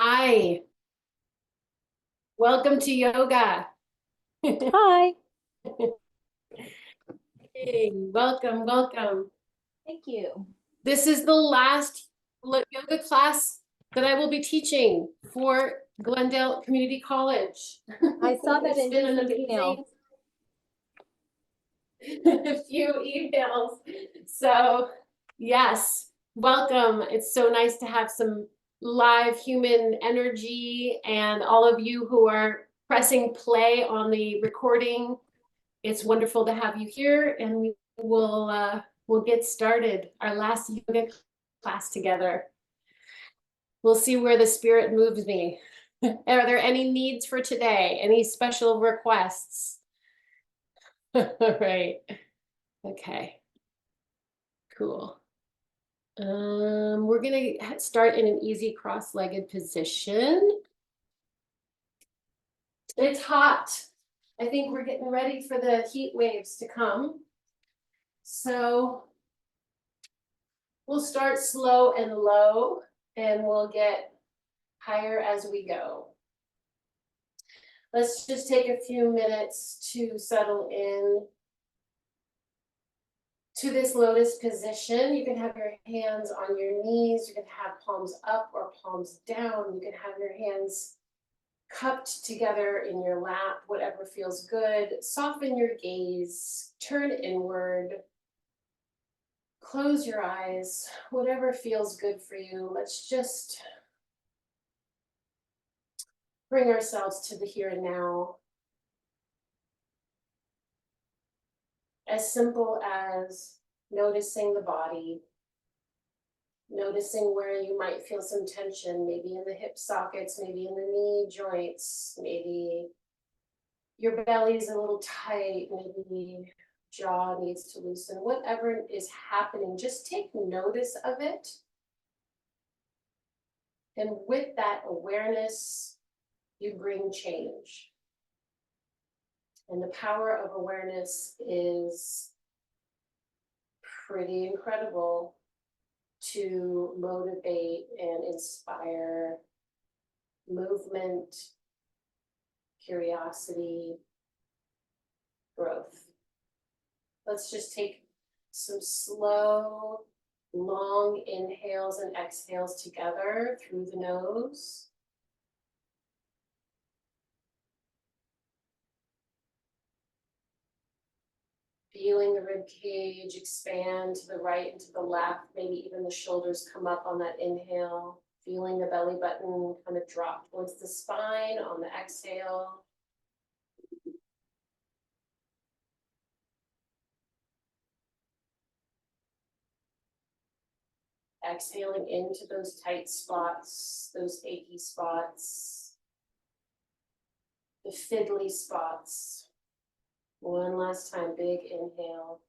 Hi, welcome to yoga. Hi. Hey, welcome, welcome. Thank you. This is the last yoga class that I will be teaching for Glendale Community College. I saw that It's in been an an email. a few emails. So yes, welcome. It's so nice to have some live human energy and all of you who are pressing play on the recording. It's wonderful to have you here, and we'll get started. Our last yoga class together. We'll see where the spirit moves me. Are there any needs for today? Any special requests? All right. Okay. Cool. We're gonna start in an easy cross-legged position. It's hot. I think we're getting ready for the heat waves to come. So we'll start slow and low, and we'll get higher as we go. Let's just take a few minutes to settle in to this lotus position. You can have your hands on your knees. You can have palms up or palms down. You can have your hands cupped together in your lap, whatever feels good. Soften your gaze, turn inward. Close your eyes, whatever feels good for you. Let's just bring ourselves to the here and now. As simple as noticing the body, noticing where you might feel some tension, maybe in the hip sockets, maybe in the knee joints, maybe your belly is a little tight, maybe jaw needs to loosen, whatever is happening, just take notice of it. And with that awareness, you bring change. And the power of awareness is pretty incredible to motivate and inspire movement, curiosity, growth. Let's just take some slow, long inhales and exhales together through the nose. Feeling the rib cage expand to the right and to the left, maybe even the shoulders come up on that inhale. Feeling the belly button kind of drop towards the spine on the exhale. Exhaling into those tight spots, those achy spots, the fiddly spots. One last time, big inhale.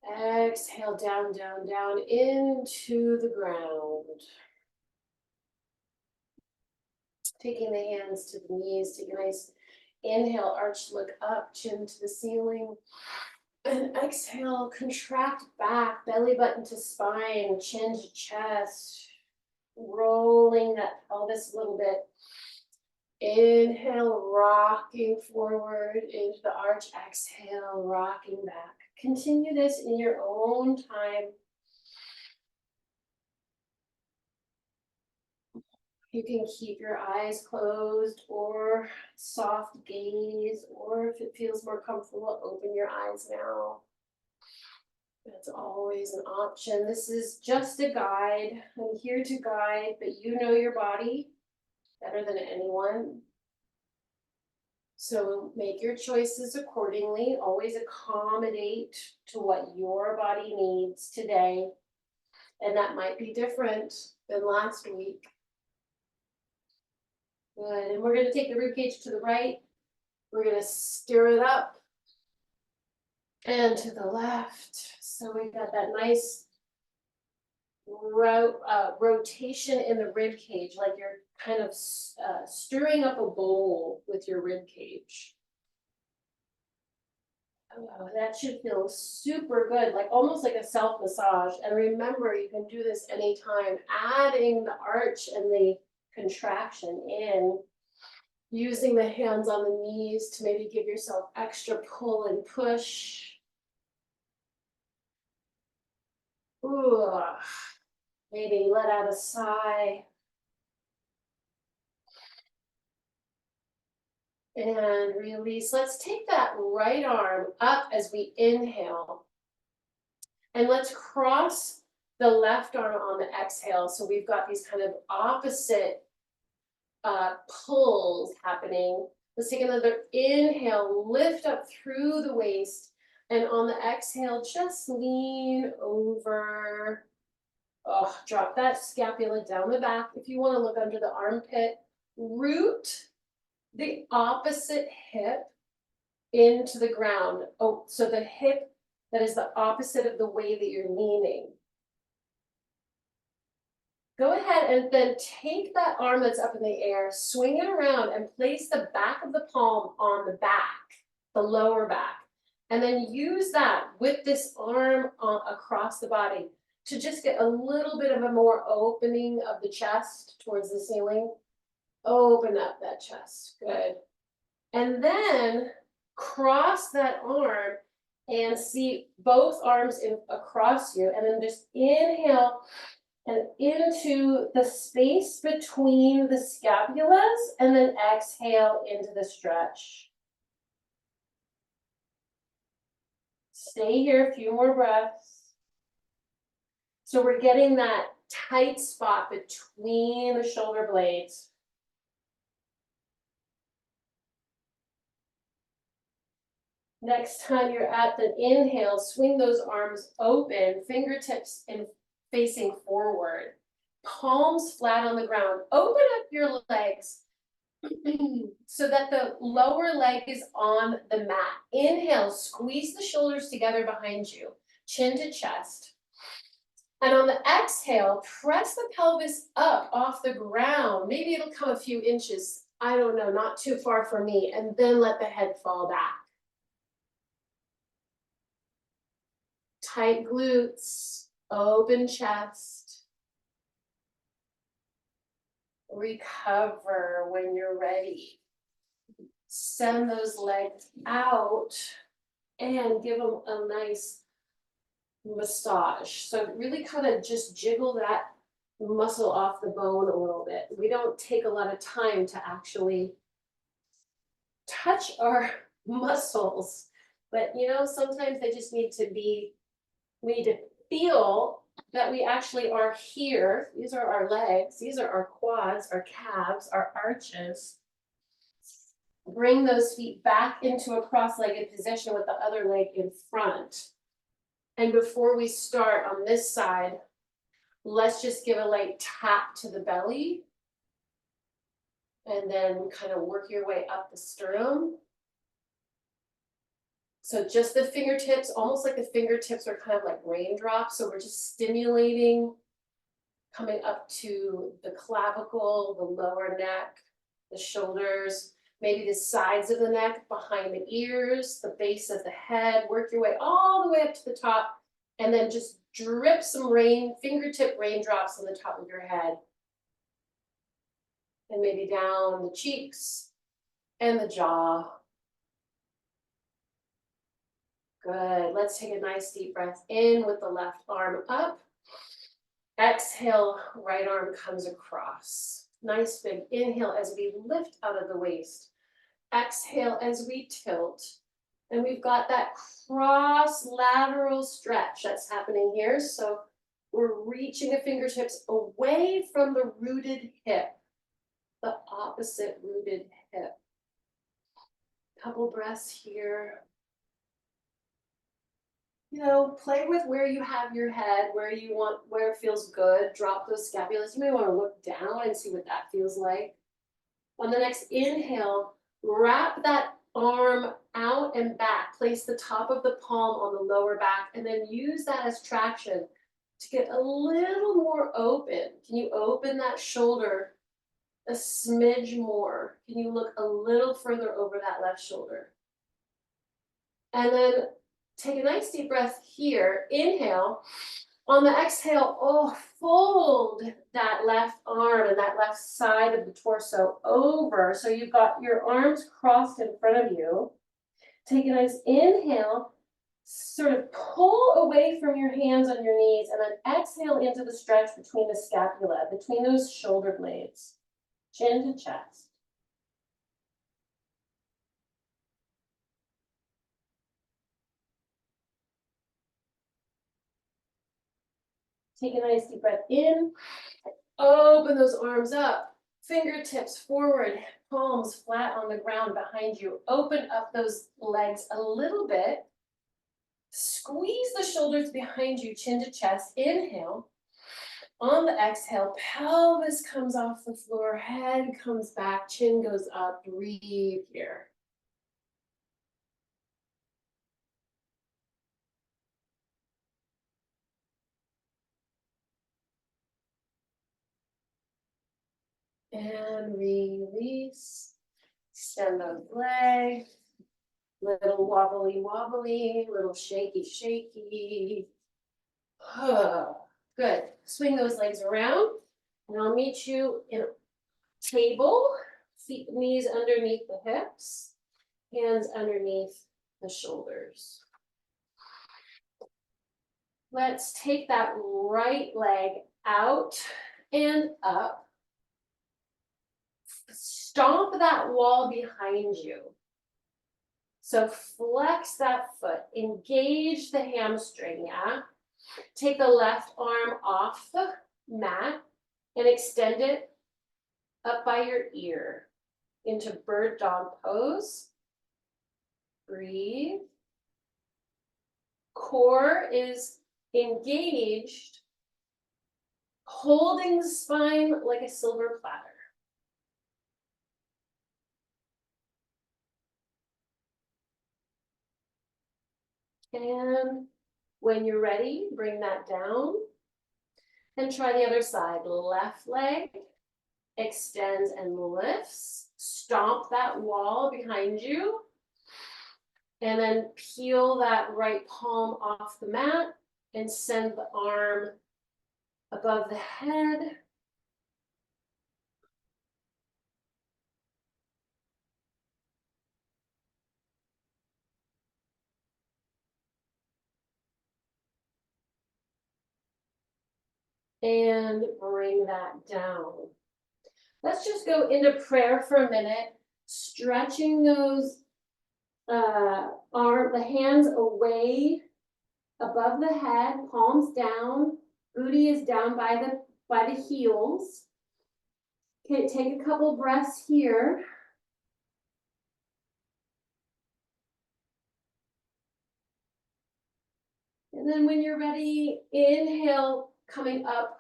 Exhale down, down, down into the ground. Taking the hands to the knees, take a nice inhale, arch, look up, chin to the ceiling. And exhale, contract back, belly button to spine, chin to chest. Rolling that pelvis a little bit. Inhale, rocking forward into the arch. Exhale, rocking back. Continue this in your own time. You can keep your eyes closed or soft gaze, or if it feels more comfortable, open your eyes now. That's always an option. This is just a guide. I'm here to guide, but you know your body better than anyone. So make your choices accordingly. Always accommodate to what your body needs today. And that might be different than last week. Good. And we're going to take the ribcage to the right. We're going to stir it up and to the left. So we got that nice rotation in the rib cage, like you're kind of stirring up a bowl with your rib cage. Oh, that should feel super good, like almost like a self massage. And remember, you can do this anytime, adding the arch and the contraction in, using the hands on the knees to maybe give yourself extra pull and push. Ooh, maybe let out a sigh. And release. Let's take that right arm up as we inhale. And let's cross the left arm on the exhale. So we've got these kind of opposite pulls happening. Let's take another inhale, lift up through the waist. And on the exhale, just lean over. Oh, drop that scapula down the back. If you want to look under the armpit, root the opposite hip into the ground. Oh, so the hip that is the opposite of the way that you're leaning. Go ahead and then take that arm that's up in the air, swing it around and place the back of the palm on the back, the lower back. And then use that with this arm across the body to just get a little bit of a more opening of the chest towards the ceiling. Open up that chest, good. And then cross that arm and see both arms across you, and then just inhale and into the space between the scapulas, and then exhale into the stretch. Stay here a few more breaths. So we're getting that tight spot between the shoulder blades. Next time you're at the inhale, swing those arms open, fingertips and facing forward, palms flat on the ground. Open up your legs so that the lower leg is on the mat. Inhale, squeeze the shoulders together behind you, chin to chest. And on the exhale, press the pelvis up off the ground. Maybe it'll come a few inches. I don't know, not too far for me. And then let the head fall back. Tight glutes, open chest. Recover when you're ready. Send those legs out and give them a nice massage. So really kind of just jiggle that muscle off the bone a little bit. We don't take a lot of time to actually touch our muscles, but you know, sometimes they just need to be, we need to feel that we actually are here. These are our legs, these are our quads, our calves, our arches. Bring those feet back into a cross-legged position with the other leg in front. And before we start on this side, let's just give a light tap to the belly. And then kind of work your way up the sternum. So just the fingertips, almost like the fingertips are kind of like raindrops. So we're just stimulating, coming up to the clavicle, the lower neck, the shoulders, maybe the sides of the neck, behind the ears, the base of the head. Work your way all the way up to the top, and then just drip some fingertip raindrops on the top of your head. And maybe down the cheeks and the jaw. Good. Let's take a nice deep breath in with the left arm up. Exhale, right arm comes across. Nice big inhale as we lift out of the waist. Exhale as we tilt. And we've got that cross lateral stretch that's happening here. So we're reaching the fingertips away from the rooted hip, the opposite rooted hip. Couple breaths here. You know, play with where you have your head, where it feels good. Drop those scapulas. You may want to look down and see what that feels like. On the next inhale, wrap that arm out and back. Place the top of the palm on the lower back, and then use that as traction to get a little more open. Can you open that shoulder a smidge more? Can you look a little further over that left shoulder? And then take a nice deep breath here. Inhale. On the exhale, fold that left arm and that left side of the torso over. So you've got your arms crossed in front of you. Take a nice inhale, sort of pull away from your hands on your knees, and then exhale into the stretch between the scapula, between those shoulder blades, chin to chest. Take a nice deep breath in, open those arms up, fingertips forward, palms flat on the ground behind you. Open up those legs a little bit. Squeeze the shoulders behind you, chin to chest. Inhale. On the exhale, pelvis comes off the floor, head comes back, chin goes up. Breathe here. And release. Extend those legs. Little wobbly wobbly, little shaky shaky. Good. Swing those legs around, and I'll meet you in a table. Feet, knees underneath the hips, hands underneath the shoulders. Let's take that right leg out and up. Stomp that wall behind you. So flex that foot, engage the hamstring, yeah? Take the left arm off the mat and extend it up by your ear into bird dog pose. Breathe. Core is engaged, holding the spine like a silver platter. And when you're ready, bring that down and try the other side. Left leg extends and lifts. Stomp that wall behind you. And then peel that right palm off the mat and send the arm above the head. And bring that down. Let's just go into prayer for a minute, stretching those the hands away above the head, palms down, booty is down by the heels. Okay, take a couple breaths here. And then when you're ready, inhale, coming up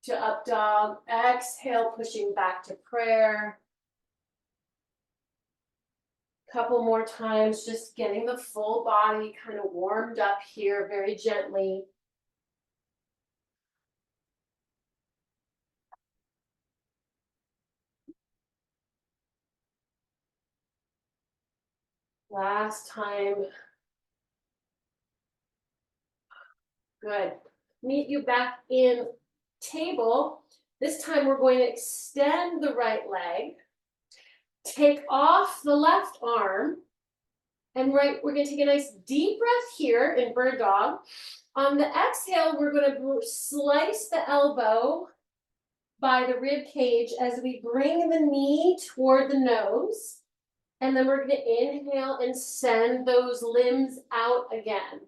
to up dog, exhale, pushing back to prayer. Couple more times, just getting the full body kind of warmed up here very gently. Last time. Good. Meet you back in table. This time we're going to extend the right leg, take off the left arm, and we're going to take a nice deep breath here in bird dog. On the exhale, we're going to slice the elbow by the rib cage as we bring the knee toward the nose. And then we're going to inhale and send those limbs out again.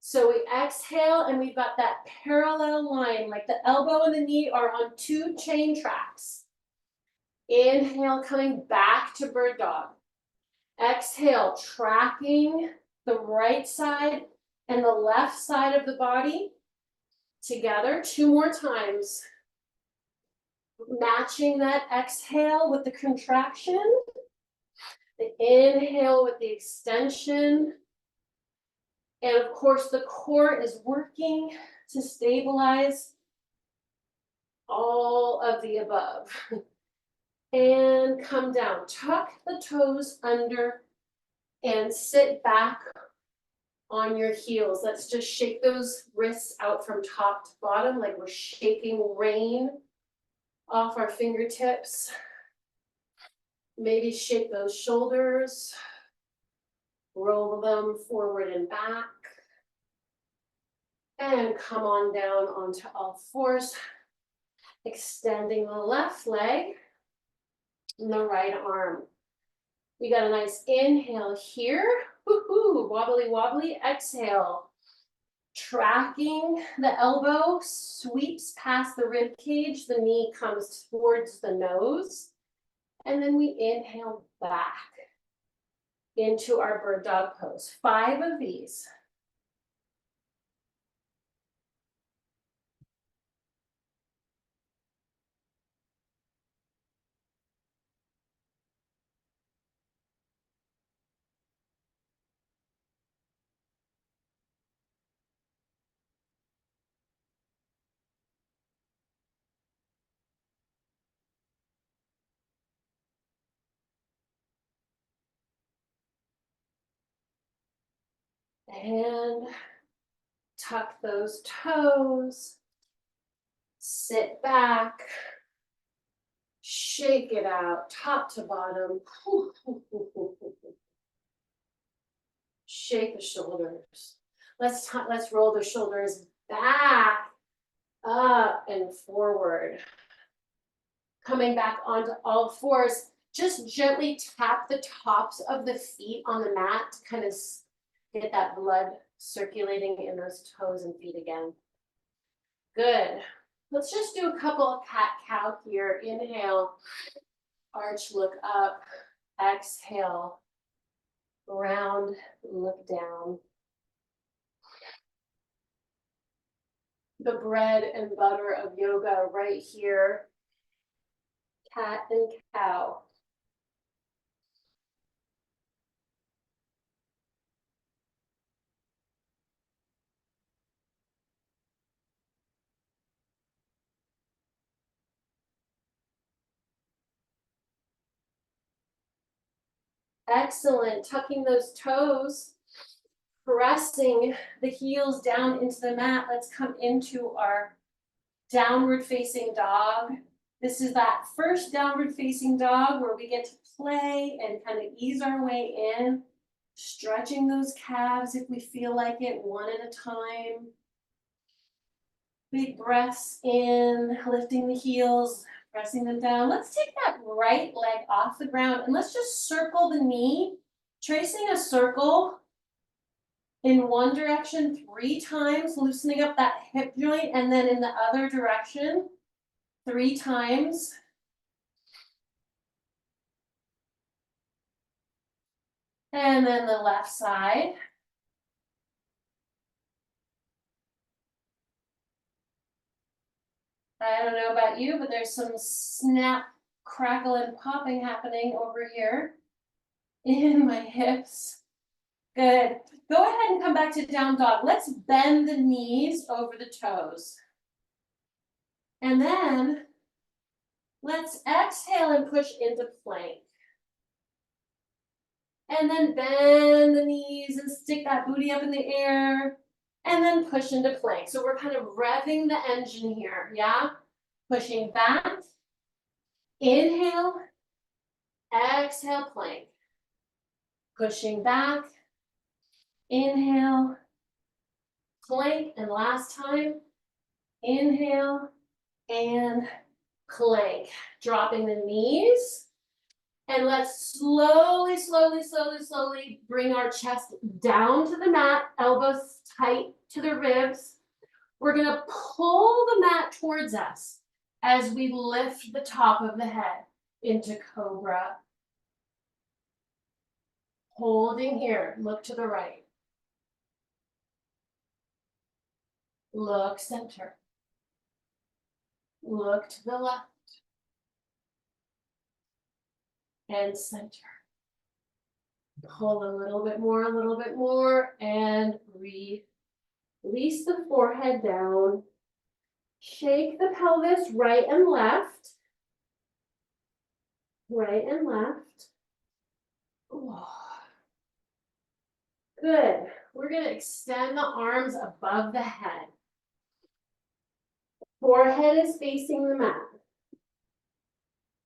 So we exhale and we've got that parallel line, like the elbow and the knee are on two chain tracks. Inhale, coming back to bird dog. Exhale, tracking the right side and the left side of the body together. 2 more times. Matching that exhale with the contraction. The inhale with the extension. And of course, the core is working to stabilize all of the above. And come down. Tuck the toes under And sit back on your heels. Let's just shake those wrists out from top to bottom like we're shaking rain off our fingertips. Maybe shake those shoulders. Roll them forward and back. And come on down onto all fours. Extending the left leg and the right arm. We got a nice inhale here. Woohoo, wobbly, wobbly. Exhale. Tracking the elbow sweeps past the rib cage. The knee comes towards the nose. And then we inhale back into our bird dog pose. 5 of these. And tuck those toes. Sit back. Shake it out, top to bottom. Shake the shoulders. Let's roll the shoulders back, up and forward. Coming back onto all fours. Just gently tap the tops of the feet on the mat to kind of get that blood circulating in those toes and feet again. Good. Let's just do a couple of cat-cow here. Inhale, arch, look up. Exhale, round, look down. The bread and butter of yoga right here. Cat and cow. Excellent. Tucking those toes, pressing the heels down into the mat. Let's come into our downward facing dog. This is that first downward facing dog where we get to play and kind of ease our way in, stretching those calves if we feel like it, one at a time. Big breaths in, lifting the heels, pressing them down. Let's take that right leg off the ground and let's just circle the knee, tracing a circle in one direction 3 times, loosening up that hip joint, and then in the other direction 3 times. And then the left side. I don't know about you, but there's some snap, crackle, and popping happening over here in my hips. Good. Go ahead and come back to down dog. Let's bend the knees over the toes. And then let's exhale and push into plank. And then bend the knees and stick that booty up in the air. And then push into plank. So we're kind of revving the engine here, yeah? Pushing back. Inhale. Exhale, plank. Pushing back. Inhale. Plank. And last time. Inhale. And plank. Dropping the knees. And let's slowly, slowly, slowly, slowly bring our chest down to the mat, elbows tight to the ribs. We're gonna pull the mat towards us as we lift the top of the head into cobra. Holding here, look to the right. Look center. Look to the left. And center. Pull a little bit more, and release the forehead down. Shake the pelvis right and left. Right and left. Good. We're gonna extend the arms above the head. Forehead is facing the mat.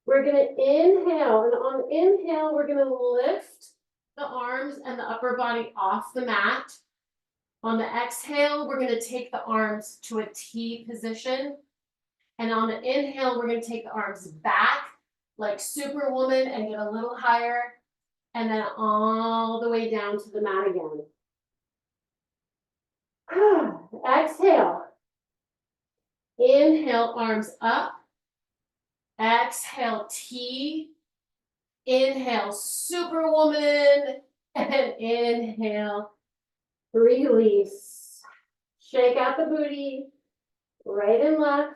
We're gonna inhale, and on inhale, we're gonna lift the arms and the upper body off the mat. On the exhale, we're gonna take the arms to a T position. And on the inhale, we're gonna take the arms back like Superwoman and get a little higher. And then all the way down to the mat again. Exhale. Inhale, arms up. Exhale, T. Inhale, Superwoman. And inhale, release. Shake out the booty, right and left.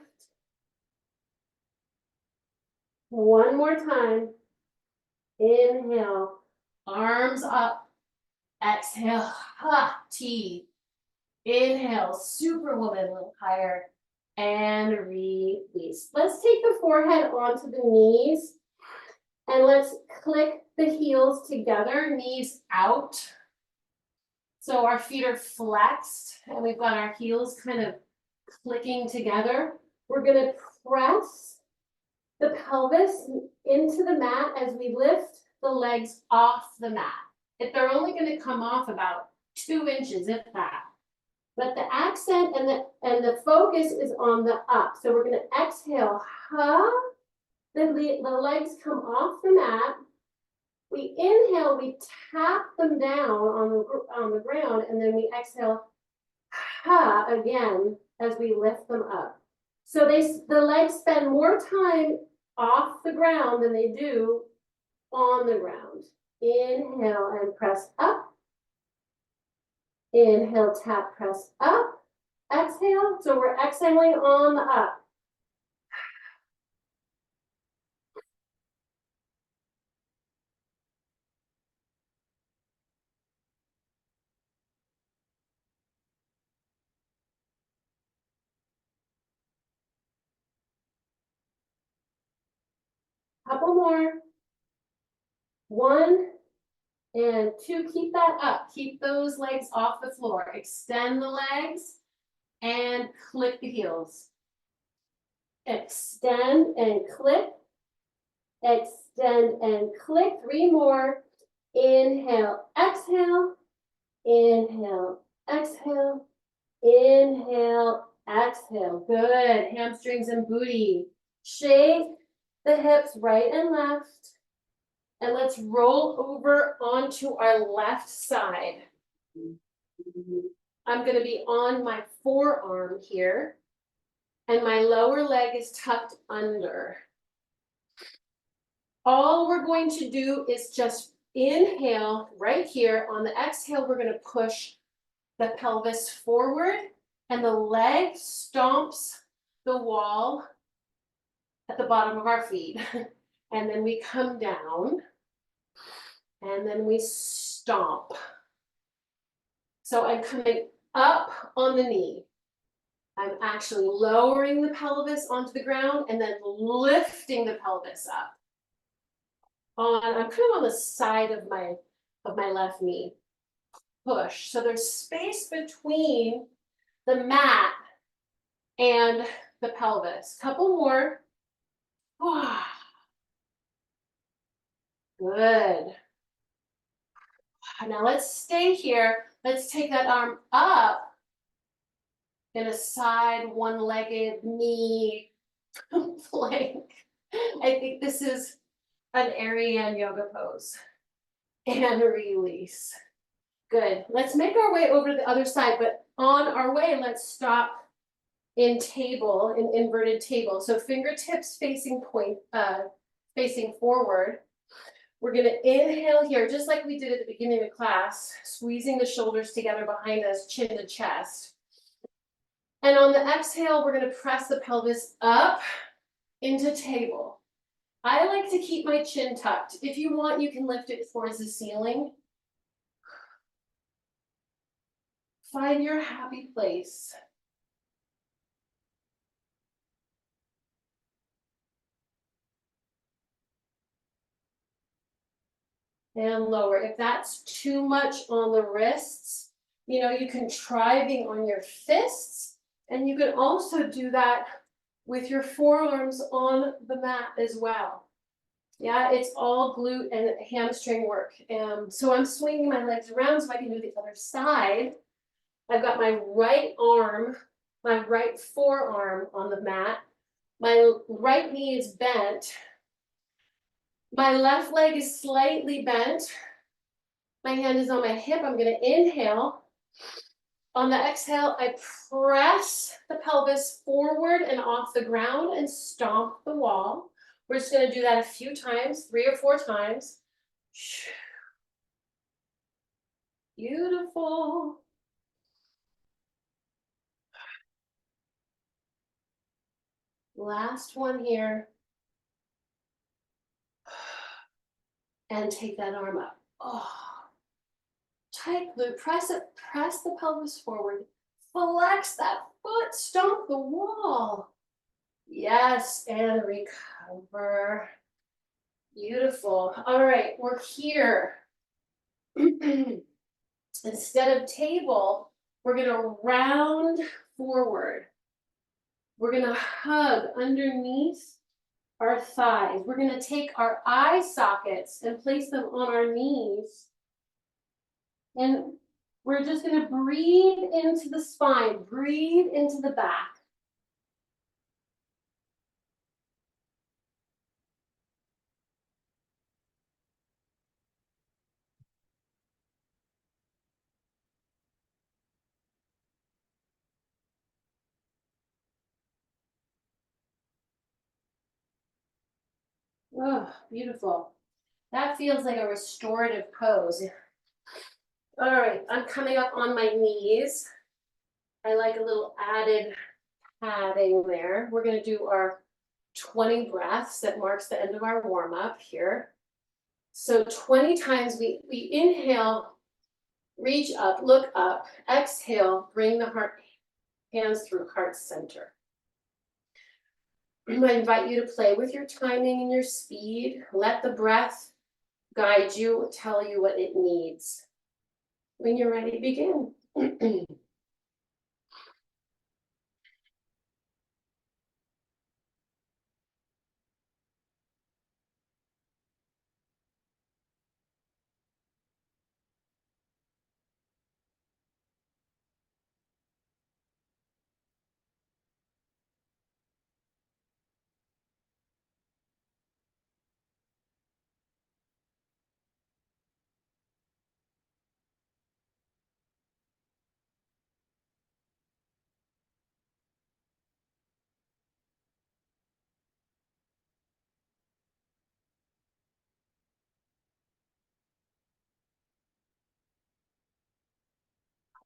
One more time. Inhale, arms up. Exhale, ha, T. Inhale, Superwoman, a little higher. And release. Let's take the forehead onto the knees. And let's click the heels together, knees out. So our feet are flexed and we've got our heels kind of clicking together. We're gonna press the pelvis into the mat as we lift the legs off the mat. If they're only gonna come off about 2 inches, if that. But the accent and the focus is on the up. So we're gonna exhale, the legs come off the mat. We inhale, we tap them down on the ground, and then we exhale, again as we lift them up. So the legs spend more time off the ground than they do on the ground. Inhale and press up. Inhale, tap, press up. Exhale, so we're exhaling on the up. Couple more. 1 and 2, keep that up. Keep those legs off the floor. Extend the legs and click the heels. Extend and click. Extend and click. 3 more. Inhale, exhale. Inhale, exhale. Inhale, exhale. Good. Hamstrings and booty. Shake the hips right and left. And let's roll over onto our left side. I'm going to be on my forearm here. And my lower leg is tucked under. All we're going to do is just inhale right here. On the exhale, we're going to push the pelvis forward and the leg stomps the wall at the bottom of our feet. And then we come down and then we stomp. So I'm coming up on the knee. I'm actually lowering the pelvis onto the ground and then lifting the pelvis up. I'm kind of on the side of my left knee. Push. So there's space between the mat and the pelvis. Couple more. Good. Now let's stay here. Let's take that arm up in a side one-legged knee plank. I think this is an Ariane yoga pose. And release. Good. Let's make our way over to the other side, but on our way, let's stop in inverted table. So fingertips facing forward. We're going to inhale here, just like we did at the beginning of class, squeezing the shoulders together behind us, chin to chest. And on the exhale, we're going to press the pelvis up into table. I like to keep my chin tucked. If you want, you can lift it towards the ceiling. Find your happy place. and lower. If that's too much on the wrists, you know, you can try being on your fists, and you can also do that with your forearms on the mat as well. Yeah, it's all glute and hamstring work. So I'm swinging my legs around so I can do the other side. I've got my right arm, my right forearm on the mat. My right knee is bent. My left leg is slightly bent. My hand is on my hip. I'm going to inhale. On the exhale, I press the pelvis forward and off the ground and stomp the wall. We're just going to do that a few times, 3 or 4 times. Beautiful. Last one here. And take that arm up. Oh, tight glute. Press it. Press the pelvis forward. Flex that foot. Stomp the wall. Yes, and recover. Beautiful. All right, we're here. Instead of table, we're going to round forward. We're going to hug underneath our thighs. We're going to take our eye sockets and place them on our knees. And we're just going to breathe into the spine, breathe into the back. Oh, beautiful. That feels like a restorative pose. All right, I'm coming up on my knees. I like a little added padding there. We're going to do our 20 breaths. That marks the end of our warm-up here. So 20 times we inhale, reach up, look up, exhale, bring the hands through heart center. I invite you to play with your timing and your speed. Let the breath guide you, tell you what it needs. When you're ready, begin.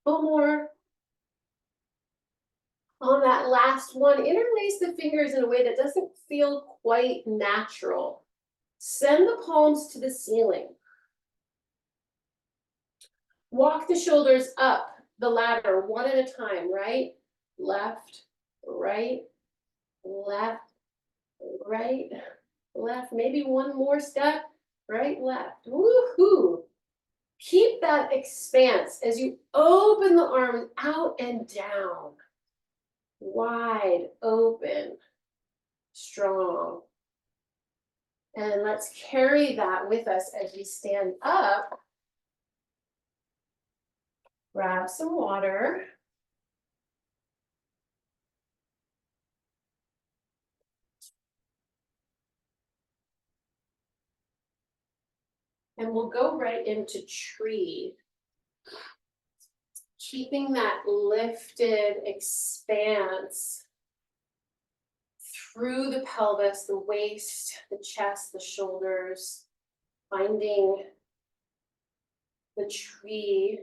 One more. On that last one, interlace the fingers in a way that doesn't feel quite natural. Send the palms to the ceiling. Walk the shoulders up the ladder one at a time, right, left, right, left, right, left. Maybe one more step, right, left. Woohoo! Keep that expanse as you open the arms out and down. Wide open, strong. And let's carry that with us as we stand up. Grab some water. And we'll go right into tree. Keeping that lifted expanse through the pelvis, the waist, the chest, the shoulders, finding the tree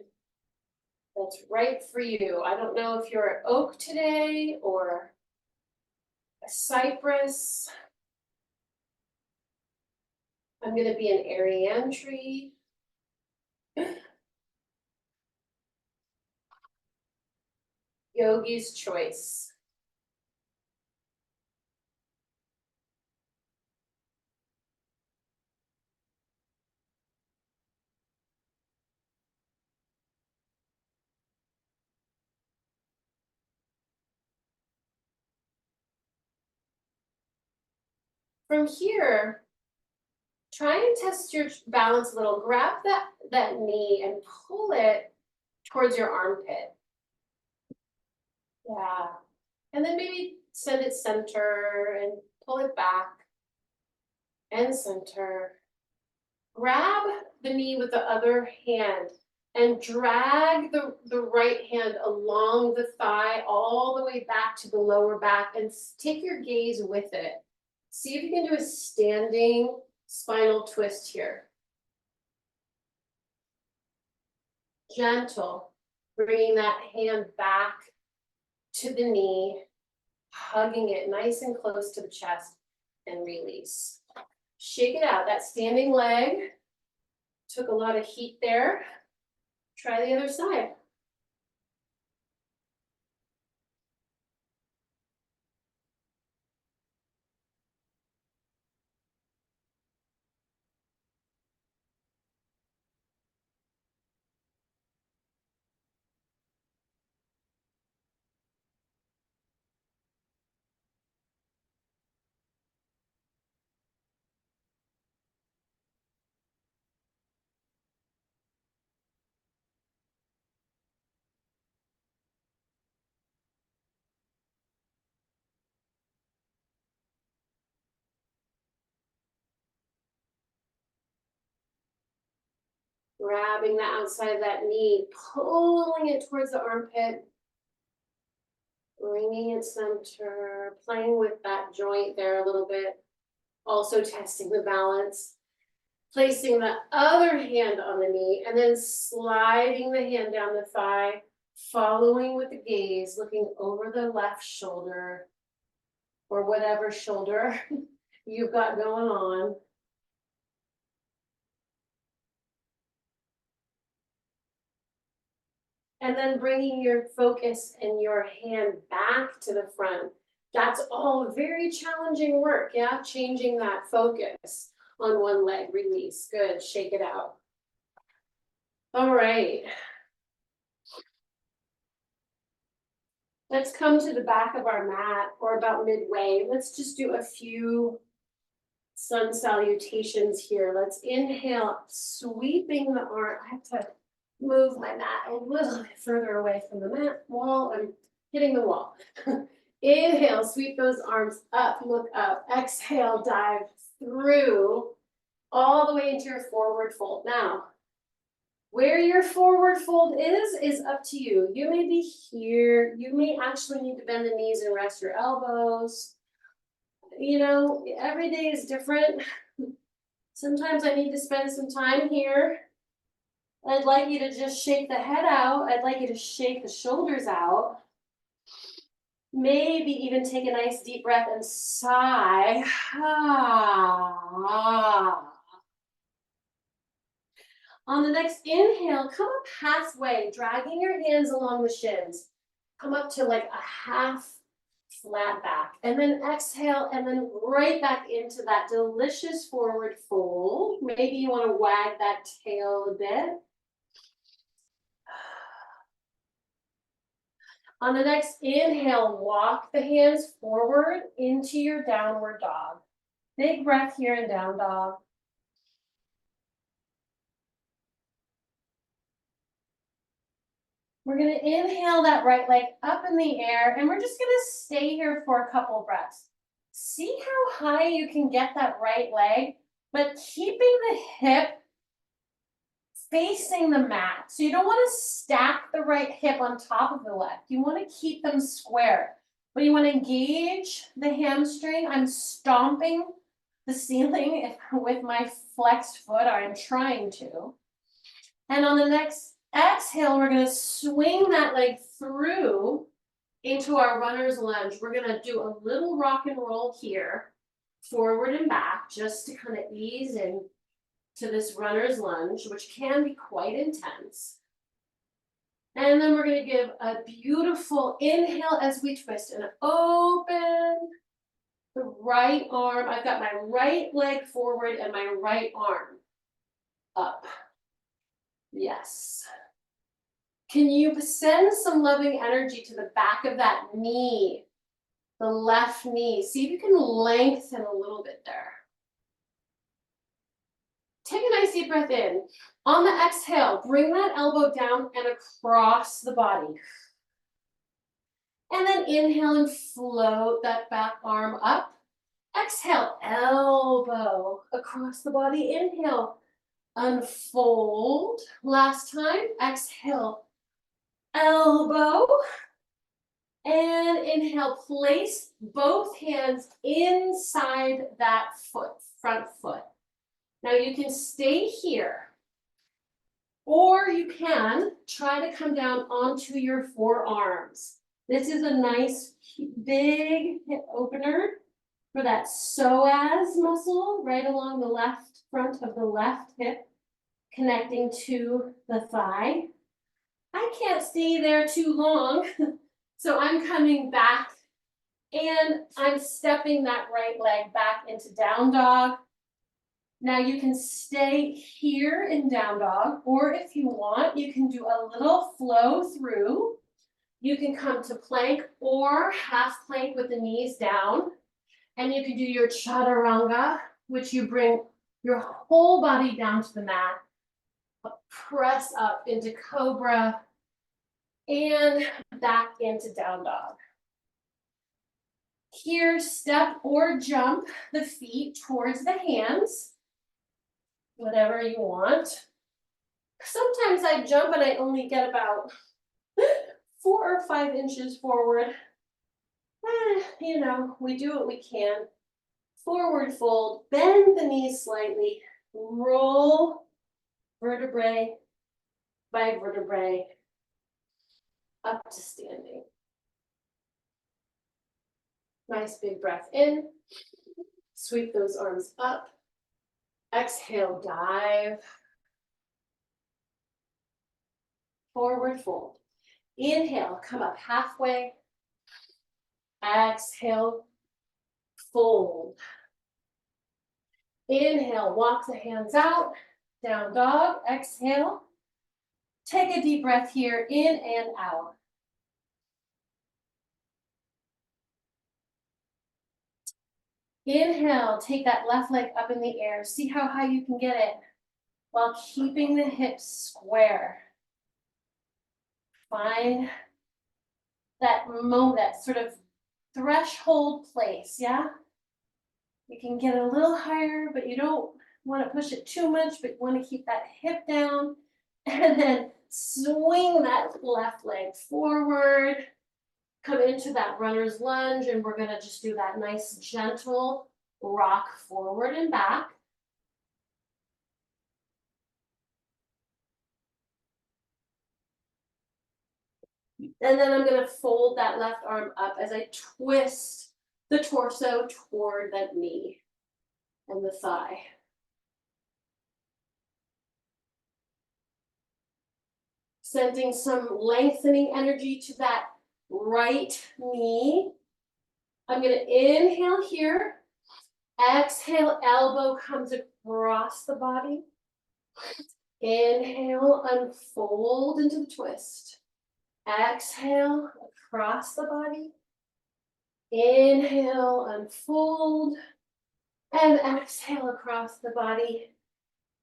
that's right for you. I don't know if you're an oak today or a cypress. I'm going to be an Ariane tree. Yogi's choice. from here, try and test your balance a little. Grab that knee and pull it towards your armpit. Yeah. And then maybe send it center and pull it back and center. Grab the knee with the other hand and drag the right hand along the thigh all the way back to the lower back and take your gaze with it. See if you can do a standing spinal twist here. Gentle, bringing that hand back to the knee, hugging it nice and close to the chest and release. Shake it out, that standing leg took a lot of heat there. Try the other side. Grabbing the outside of that knee, pulling it towards the armpit, bringing it center, playing with that joint there a little bit, also testing the balance, placing the other hand on the knee, and then sliding the hand down the thigh, following with the gaze, looking over the left shoulder, or whatever shoulder you've got going on. And then bringing your focus and your hand back to the front. That's all very challenging work, yeah? Changing that focus on one leg, release, good, shake it out. All right. Let's come to the back of our mat, or about midway. Let's just do a few sun salutations here. Let's inhale, sweeping the arm. I have to move my mat a little bit further away from the mat wall. I'm hitting the wall. Inhale, sweep those arms up, look up. Exhale, dive through all the way into your forward fold. Now, where your forward fold is up to you. You may be here. You may actually need to bend the knees and rest your elbows. You know, every day is different. Sometimes I need to spend some time here. I'd like you to just shake the head out. I'd like you to shake the shoulders out. Maybe even take a nice deep breath and sigh. On the next inhale, come up halfway, dragging your hands along the shins. Come up to like a half flat back. And then exhale, and then right back into that delicious forward fold. Maybe you want to wag that tail a bit. On the next inhale, walk the hands forward into your downward dog. Big breath here in down dog. We're going to inhale that right leg up in the air, and we're just going to stay here for a couple breaths. See how high you can get that right leg, but keeping the hip facing the mat. So you don't want to stack the right hip on top of the left. You want to keep them square, but you want to engage the hamstring. I'm stomping the ceiling with my flexed foot, or I'm trying to. And on the next exhale, we're going to swing that leg through into our runner's lunge. We're going to do a little rock and roll here, forward and back, just to kind of ease in to this runner's lunge, which can be quite intense. And then we're going to give a beautiful inhale as we twist and open the right arm. I've got my right leg forward and my right arm up. Yes. Can you send some loving energy to the back of that knee? the left knee. See if you can lengthen a little bit there. Take a nice deep breath in. On the exhale, bring that elbow down and across the body. And then inhale and float that back arm up. Exhale, elbow across the body. Inhale, unfold. Last time, exhale, elbow. And inhale, place both hands inside that foot, front foot. Now you can stay here, or you can try to come down onto your forearms. This is a nice big hip opener for that psoas muscle right along the left front of the left hip, connecting to the thigh. I can't stay there too long, so I'm coming back and I'm stepping that right leg back into down dog. Now you can stay here in down dog, or if you want, you can do a little flow through. You can come to plank or half plank with the knees down. And you can do your chaturanga, which you bring your whole body down to the mat. Press up into cobra and back into down dog. Here, step or jump the feet towards the hands. Whatever you want. Sometimes I jump and I only get about 4 or 5 inches forward. You know, we do what we can. Forward fold, bend the knees slightly, roll vertebrae by vertebrae up to standing. Nice big breath in, sweep those arms up. Exhale, dive. Forward fold. Inhale, come up halfway. Exhale, fold. Inhale, walk the hands out. Down dog, exhale. Take a deep breath here, in and out. Inhale, take that left leg up in the air. See how high you can get it while keeping the hips square. Find that moment, that sort of threshold place, yeah? You can get a little higher, but you don't want to push it too much, but you want to keep that hip down. And then swing that left leg forward. Come into that runner's lunge, and we're gonna just do that nice gentle rock forward and back. And then I'm gonna fold that left arm up as I twist the torso toward that knee and the thigh. Sending some lengthening energy to that right knee. I'm gonna inhale here. Exhale, elbow comes across the body. Inhale, unfold into the twist. Exhale, across the body. Inhale, unfold. And exhale across the body.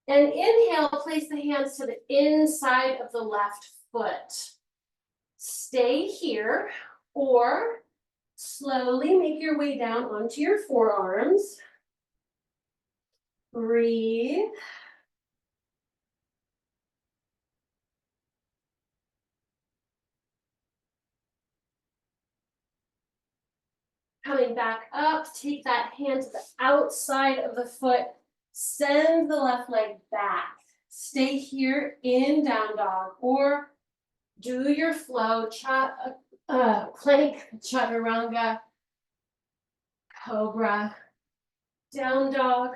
And inhale, place the hands to the inside of the left foot. Stay here, or slowly make your way down onto your forearms. Breathe. Coming back up, take that hand to the outside of the foot. Send the left leg back. Stay here in down dog, or do your flow, plank, chaturanga, cobra, down dog,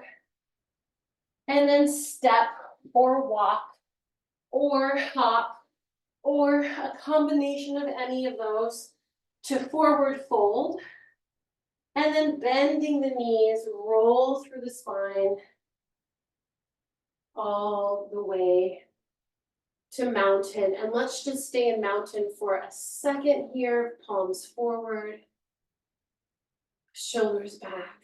and then step or walk or hop or a combination of any of those to forward fold. And then bending the knees, roll through the spine all the way to mountain. And let's just stay in mountain for a second here, palms forward. Shoulders back.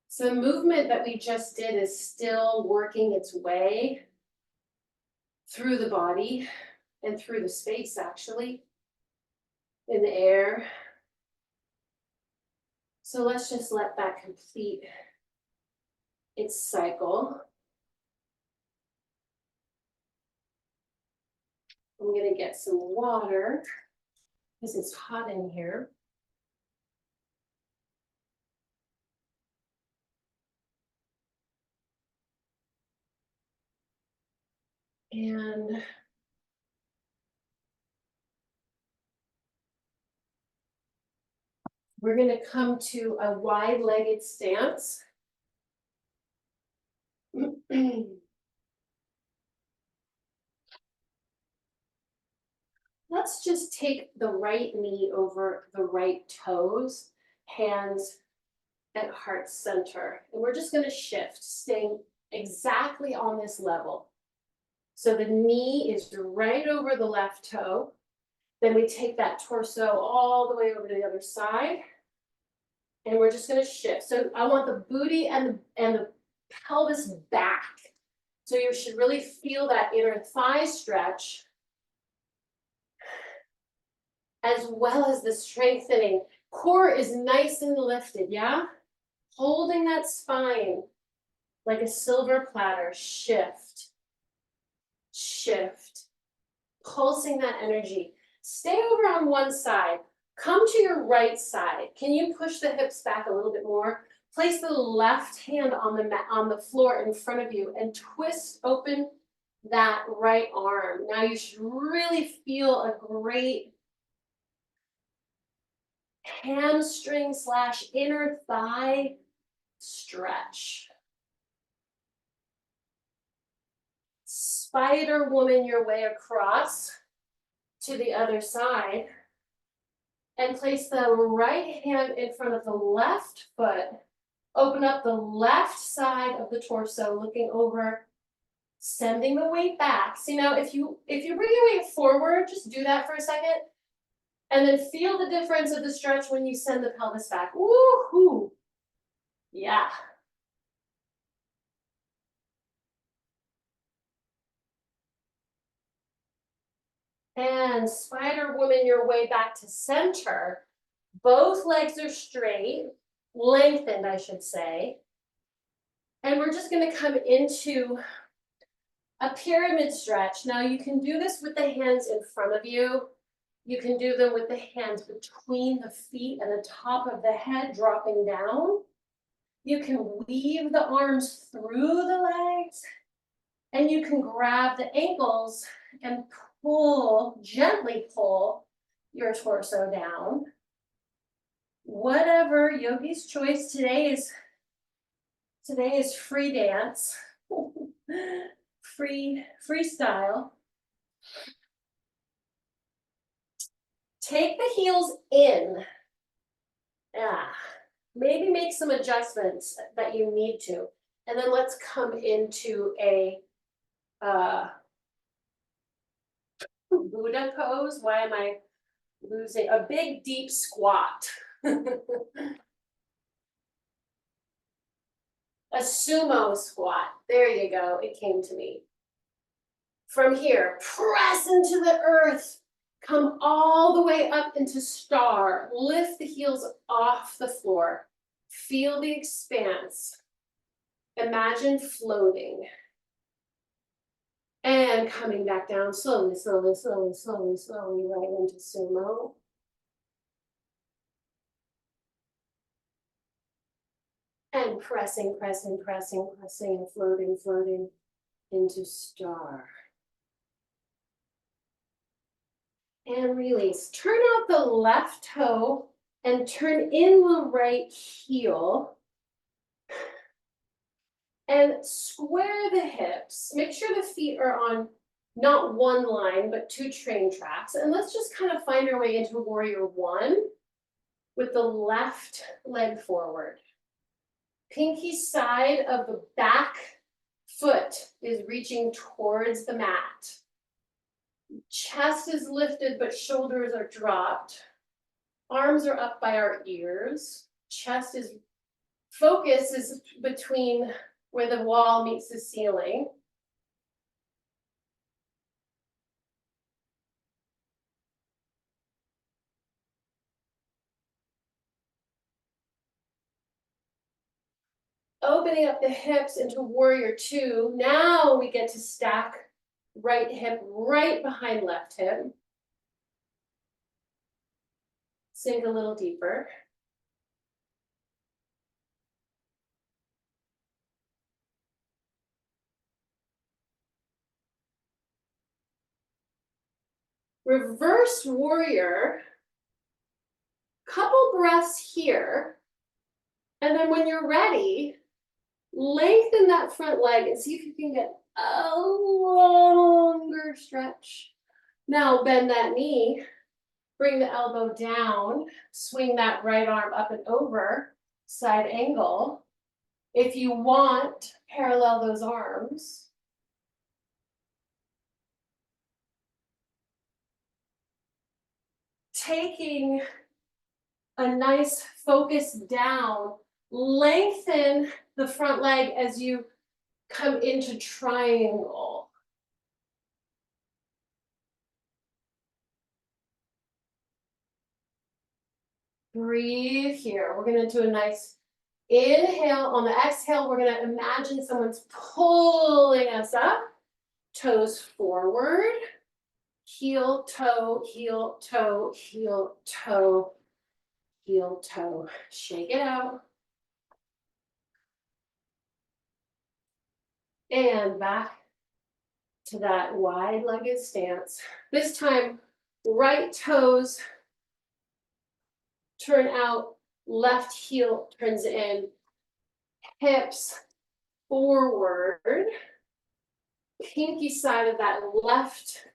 So the movement that we just did is still working its way through the body and through the space, actually, in the air. So let's just let that complete its cycle. I'm gonna get some water because it's hot in here. And we're gonna come to a wide-legged stance. Let's just take the right knee over the right toes, hands at heart center. And we're just gonna shift, staying exactly on this level. So the knee is right over the left toe. Then we take that torso all the way over to the other side. And we're just gonna shift. So I want the booty and the pelvis back. So you should really feel that inner thigh stretch, as well as the strengthening. Core is nice and lifted, yeah? Holding that spine like a silver platter. Shift, shift, pulsing that energy. Stay over on one side. Come to your right side. Can you push the hips back a little bit more? Place the left hand on the mat, on the floor in front of you, and twist open that right arm. Now you should really feel a great hamstring / inner thigh stretch. Spider woman your way across to the other side. And place the right hand in front of the left foot. Open up the left side of the torso, looking over, sending the weight back. See, now if you bring your weight forward, just do that for a second. And then feel the difference of the stretch when you send the pelvis back. Woohoo! Yeah. And spider woman your way back to center. Both legs are straight, lengthened, I should say. And we're just going to come into a pyramid stretch. Now you can do this with the hands in front of you. You can do them with the hands between the feet and the top of the head, dropping down. You can weave the arms through the legs, and you can grab the ankles and pull, gently pull your torso down. Whatever yogi's choice today is free dance, freestyle. Take the heels in. Maybe make some adjustments that you need to. And then let's come into a Buddha pose. Why am I losing? A big deep squat. A sumo squat. There you go. It came to me. From here, press into the earth. Come all the way up into star. Lift the heels off the floor. Feel the expanse. Imagine floating. And coming back down slowly, slowly, slowly, slowly, slowly, right into sumo. And pressing, pressing, pressing, pressing, and floating, floating into star. And release. Turn out the left toe and turn in the right heel. And square the hips. Make sure the feet are on not one line, but 2 train tracks. And let's just kind of find our way into warrior 1 with the left leg forward. Pinky side of the back foot is reaching towards the mat. Chest is lifted, but shoulders are dropped. Arms are up by our ears. Chest is, focus is between where the wall meets the ceiling. Opening up the hips into warrior two. Now we get to stack right hip right behind left hip. Sink a little deeper. Reverse warrior. Couple breaths here. And then when you're ready, lengthen that front leg and see if you can get a longer stretch. Now bend that knee, bring the elbow down, swing that right arm up and over, side angle. If you want, parallel those arms. Taking a nice focus down, lengthen the front leg as you come into triangle. Breathe here. We're gonna do a nice inhale. On the exhale, we're gonna imagine someone's pulling us up. Toes forward. Heel, toe, heel, toe, heel, toe, heel, toe. Shake it out. And back to that wide-legged stance. This time, right toes turn out, left heel turns in, hips forward. Pinky side of that left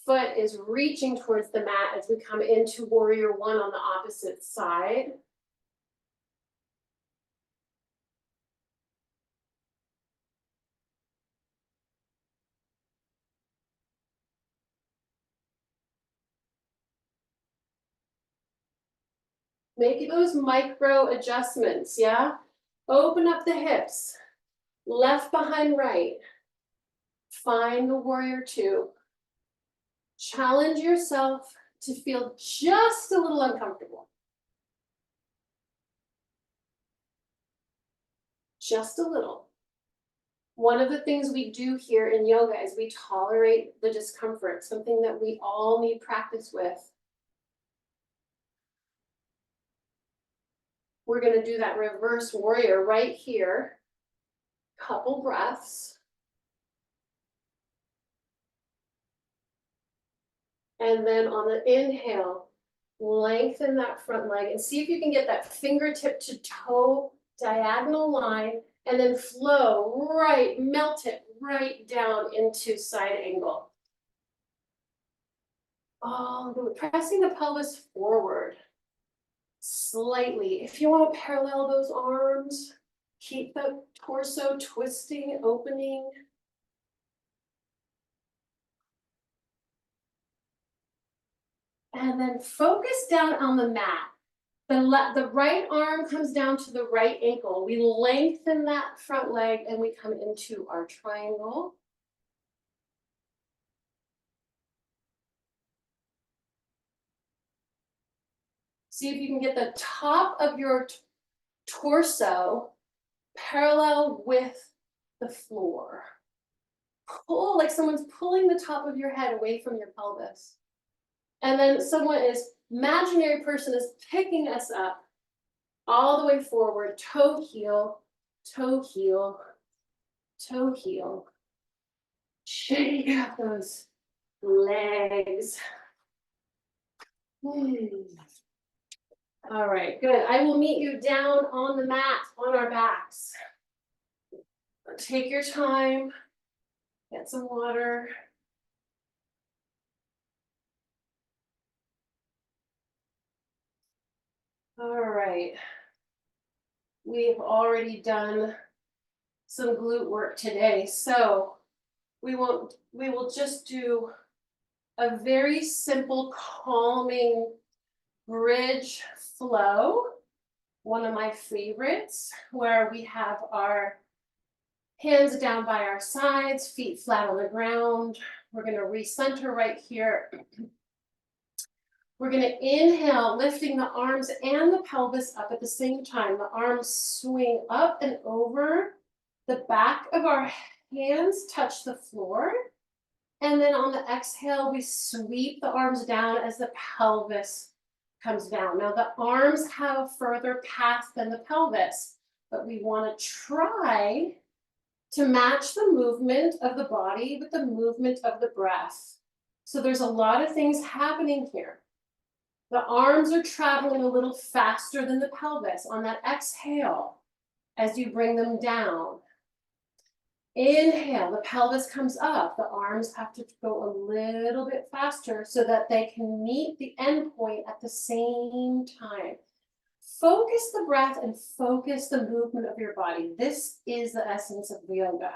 foot is reaching towards the mat as we come into warrior one on the opposite side. Make those micro adjustments, yeah? Open up the hips, left behind right. Find the warrior two. Challenge yourself to feel just a little uncomfortable. Just a little. One of the things we do here in yoga is we tolerate the discomfort, something that we all need practice with. We're going to do that reverse warrior right here. Couple breaths. And then on the inhale, lengthen that front leg and see if you can get that fingertip to toe diagonal line and then flow right, melt it right down into side angle. Oh, pressing the pelvis forward slightly. If you want to parallel those arms, keep the torso twisting, opening. And then focus down on the mat. The right arm comes down to the right ankle. We lengthen that front leg and we come into our triangle. See if you can get the top of your torso parallel with the floor. Pull like someone's pulling the top of your head away from your pelvis. And then imaginary person is picking us up all the way forward, toe, heel, toe, heel, toe, heel. Shake out those legs. All right, good. I will meet you down on the mat, on our backs. Take your time, get some water. All right. We've already done some glute work today, so we will just do a very simple calming bridge flow, one of my favorites, where we have our hands down by our sides, feet flat on the ground. We're going to recenter right here. We're going to inhale, lifting the arms and the pelvis up at the same time. The arms swing up and over. The back of our hands touch the floor. And then on the exhale, we sweep the arms down as the pelvis comes down. Now the arms have a further path than the pelvis, but we want to try to match the movement of the body with the movement of the breath. So there's a lot of things happening here. The arms are traveling a little faster than the pelvis on that exhale as you bring them down. Inhale, the pelvis comes up. The arms have to go a little bit faster so that they can meet the end point at the same time. Focus the breath and focus the movement of your body. This is the essence of yoga.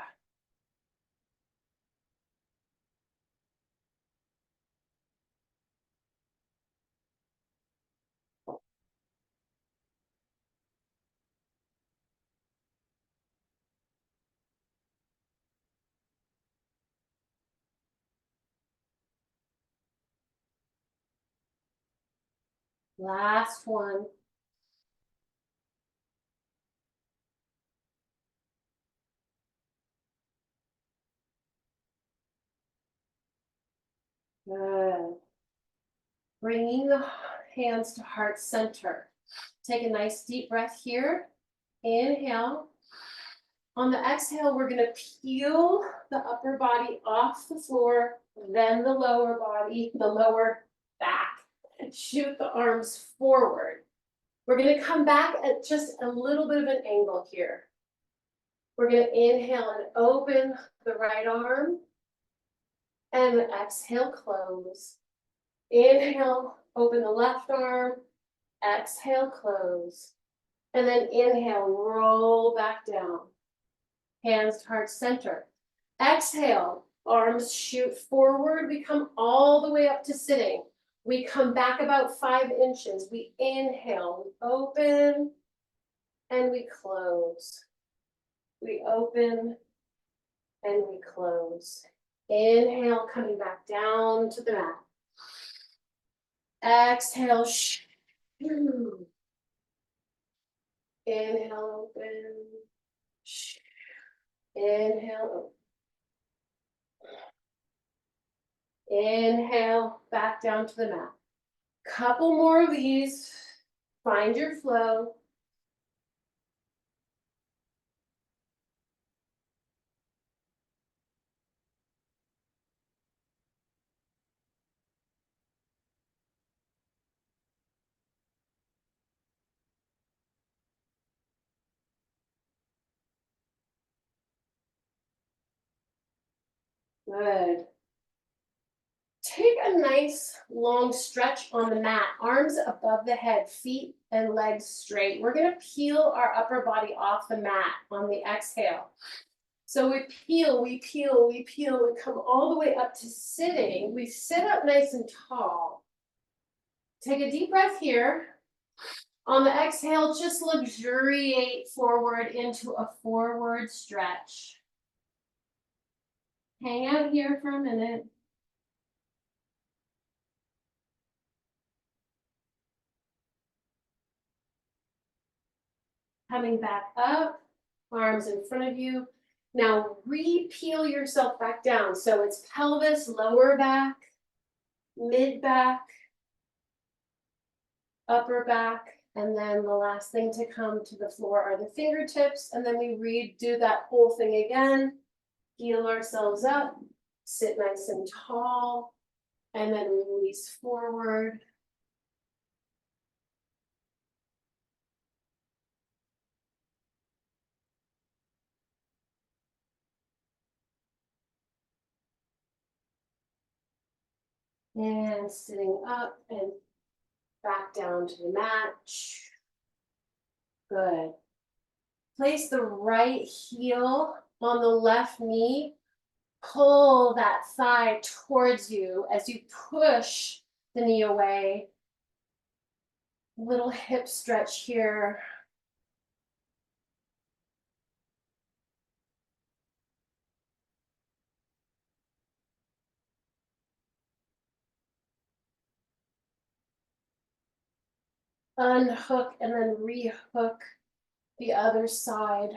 Last one. Good. Bringing the hands to heart center. Take a nice deep breath here. Inhale. On the exhale, we're going to peel the upper body off the floor, then the lower body, the lower back, and shoot the arms forward. We're going to come back at just a little bit of an angle here. We're going to inhale and open the right arm, and exhale, close. Inhale, open the left arm, exhale, close. And then inhale, roll back down. Hands to heart center. Exhale, arms shoot forward. We come all the way up to sitting. We come back about 5 inches. We inhale, we open, and we close. We open, and we close. Inhale, coming back down to the mat. Exhale, inhale, open, inhale, inhale, back down to the mat. Couple more of these. Find your flow. Good. Take a nice long stretch on the mat, arms above the head, feet and legs straight. We're going to peel our upper body off the mat on the exhale. So we peel, we peel, we peel, we come all the way up to sitting. We sit up nice and tall. Take a deep breath here. On the exhale, just luxuriate forward into a forward stretch. Hang out here for a minute. Coming back up, arms in front of you. Now re-peel yourself back down. So it's pelvis, lower back, mid back, upper back, and then the last thing to come to the floor are the fingertips, and then we redo that whole thing again. Heel ourselves up, sit nice and tall, and then release forward. And sitting up and back down to the mat. Good. Place the right heel on the left knee. Pull that thigh towards you as you push the knee away. Little hip stretch here. Unhook and then rehook the other side.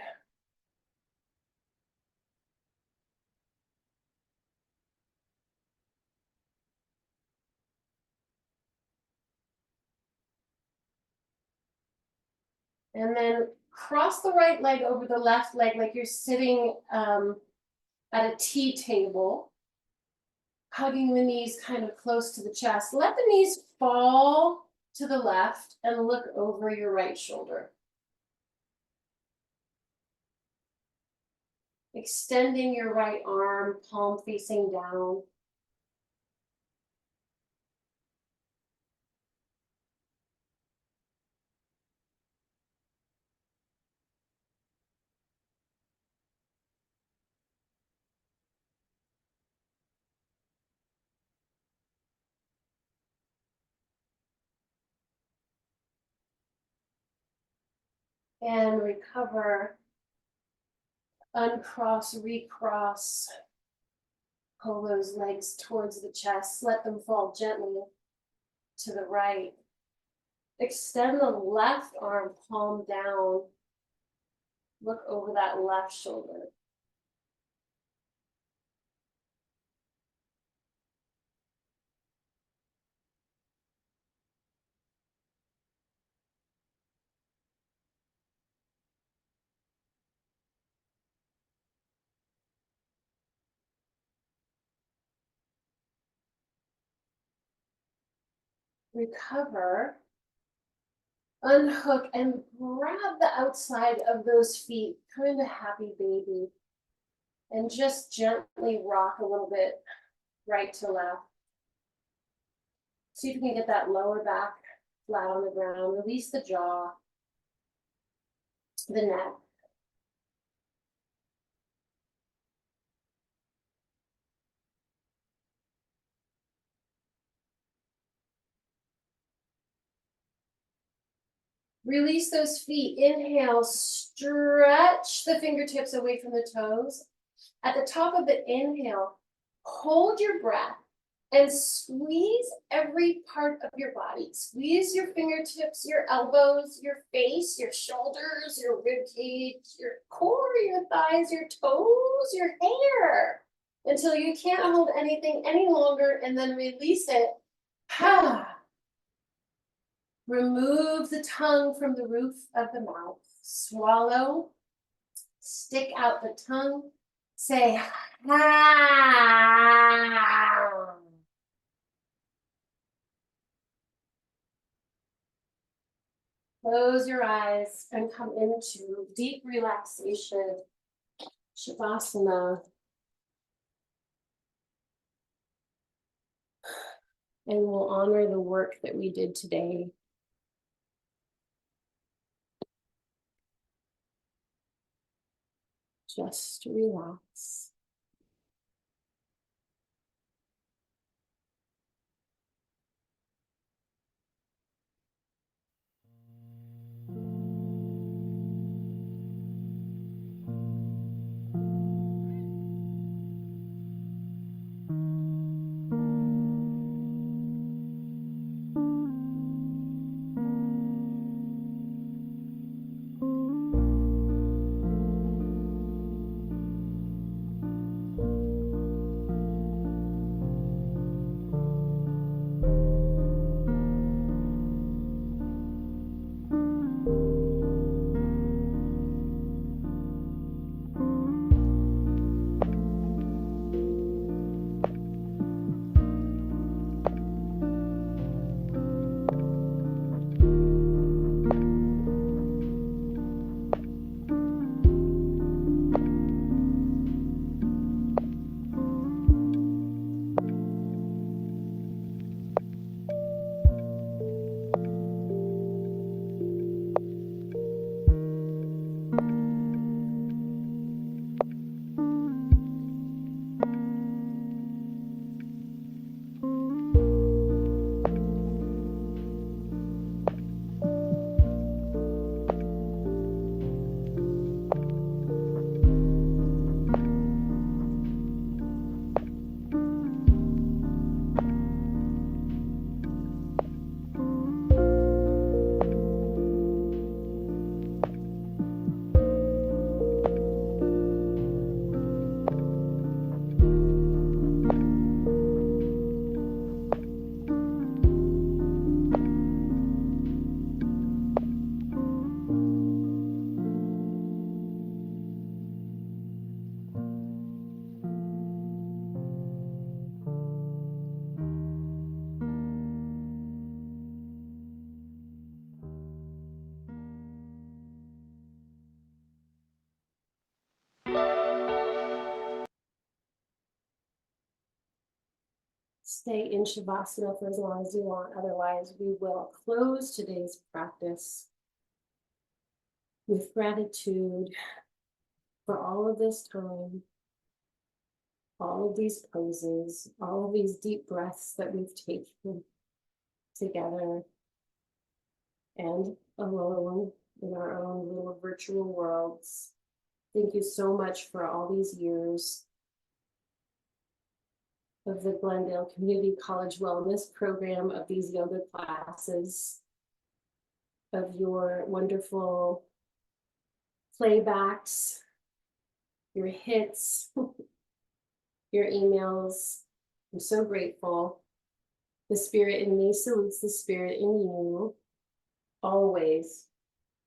And then cross the right leg over the left leg like you're sitting at a tea table, hugging the knees kind of close to the chest. Let the knees fall to the left and look over your right shoulder. Extending your right arm, palm facing down. And recover. Uncross, recross. Pull those legs towards the chest. Let them fall gently to the right. Extend the left arm, palm down. Look over that left shoulder. Recover. Unhook and grab the outside of those feet, come into happy baby. And just gently rock a little bit right to left. See if you can get that lower back flat on the ground. Release the jaw, the neck. Release those feet. Inhale, stretch the fingertips away from the toes. At the top of the inhale, hold your breath and squeeze every part of your body. Squeeze your fingertips, your elbows, your face, your shoulders, your rib cage, your core, your thighs, your toes, your hair, until you can't hold anything any longer, and then release it. Remove the tongue from the roof of the mouth. Swallow. Stick out the tongue. Say ha. Close your eyes and come into deep relaxation. Shavasana. And we'll honor the work that we did today. Just relax. stay in Shavasana for as long as you want. Otherwise, we will close today's practice with gratitude for all of this time, all of these poses, all of these deep breaths that we've taken together and alone in our own little virtual worlds. Thank you so much for all these years of the Glendale Community College Wellness Program, of these yoga classes, of your wonderful playbacks, your hits, your emails. I'm so grateful. The spirit in me salutes the spirit in you. Always.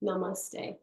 Namaste.